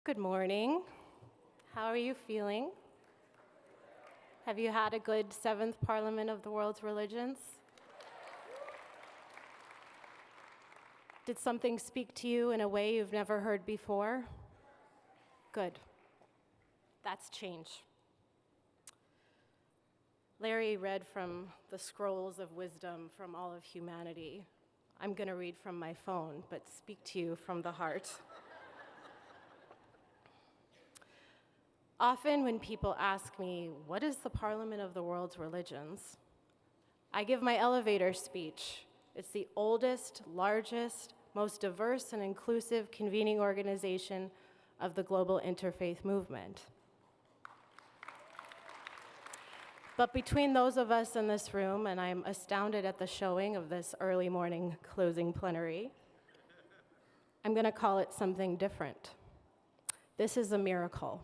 Good morning. How are you feeling? Have you had a good seventh Parliament of the World's Religions? Did something speak to you in a way you've never heard before? Good. That's change. Larry read from the scrolls of wisdom from all of humanity. I'm going to read from my phone, but speak to you from the heart. Often when people ask me, what is the Parliament of the World's Religions? I give my elevator speech. It's the oldest, largest, most diverse and inclusive convening organization of the global interfaith movement. But between those of us in this room, and I'm astounded at the showing of this early morning closing plenary, I'm going to call it something different. This is a miracle.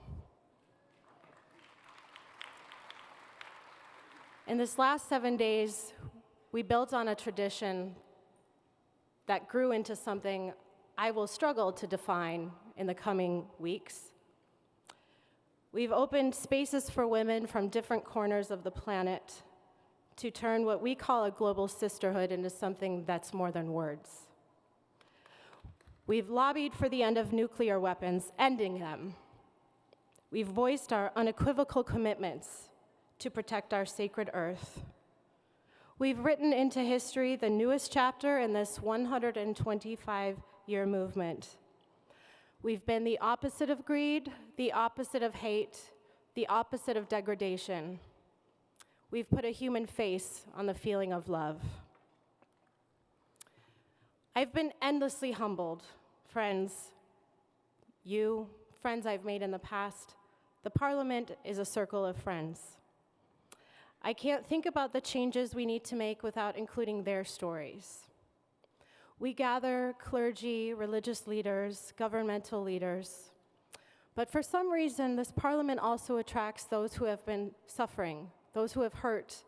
In this last 7 days, we built on a tradition that grew into something I will struggle to define in the coming weeks. We've opened spaces for women from different corners of the planet to turn what we call a global sisterhood into something that's more than words. We've lobbied for the end of nuclear weapons, ending them. We've voiced our unequivocal commitments to protect our sacred earth. We've written into history the newest chapter in this 125-year movement. We've been the opposite of greed, the opposite of hate, the opposite of degradation. We've put a human face on the feeling of love. I've been endlessly humbled, friends, you, friends I've made in the past. The Parliament is a circle of friends. I can't think about the changes we need to make without including their stories. We gather clergy, religious leaders, governmental leaders. But for some reason, this Parliament also attracts those who have been suffering, those who have hurt,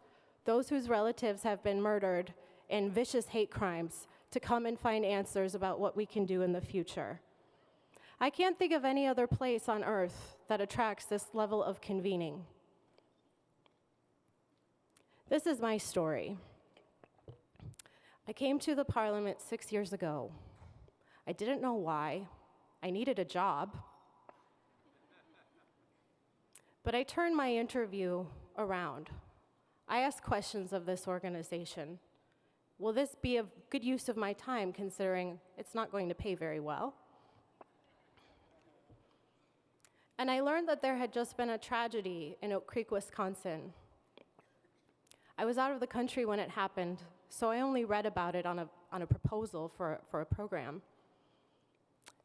those whose relatives have been murdered in vicious hate crimes to come and find answers about what we can do in the future. I can't think of any other place on earth that attracts this level of convening. This is my story. I came to the Parliament 6 years ago. I didn't know why. I needed a job. But I turned my interview around. I asked questions of this organization. Will this be a good use of my time, considering it's not going to pay very well? And I learned that there had just been a tragedy in Oak Creek, Wisconsin. I was out of the country when it happened, so I only read about it on a proposal for a program.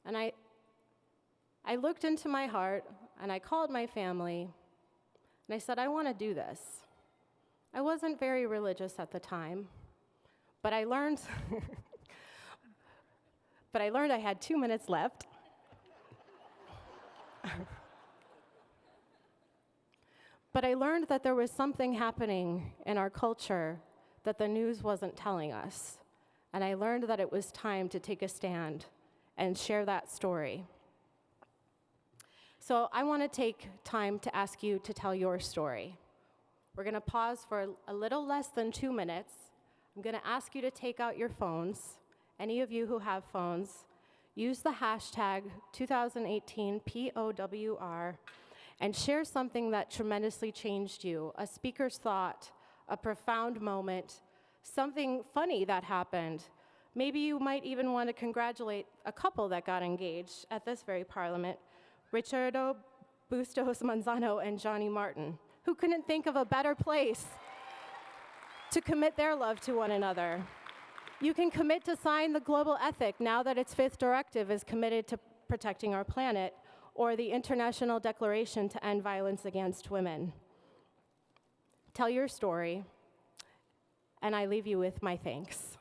And I looked into my heart, and I called my family, and I said, I want to do this. I wasn't very religious at the time, but I learned I had 2 minutes left. But I learned that there was something happening in our culture that the news wasn't telling us. And I learned that it was time to take a stand and share that story. So I want to take time to ask you to tell your story. We're going to pause for a little less than 2 minutes. I'm going to ask you to take out your phones. Any of you who have phones, use the hashtag 2018 POWR and share something that tremendously changed you, a speaker's thought, a profound moment, something funny that happened. Maybe you might even want to congratulate a couple that got engaged at this very Parliament, Richardo Bustos Manzano and Johnny Martin, who couldn't think of a better place to commit their love to one another. You can commit to sign the global ethic now that its 5th directive is committed to protecting our planet, or the International Declaration to End Violence Against Women. Tell your story, and I leave you with my thanks.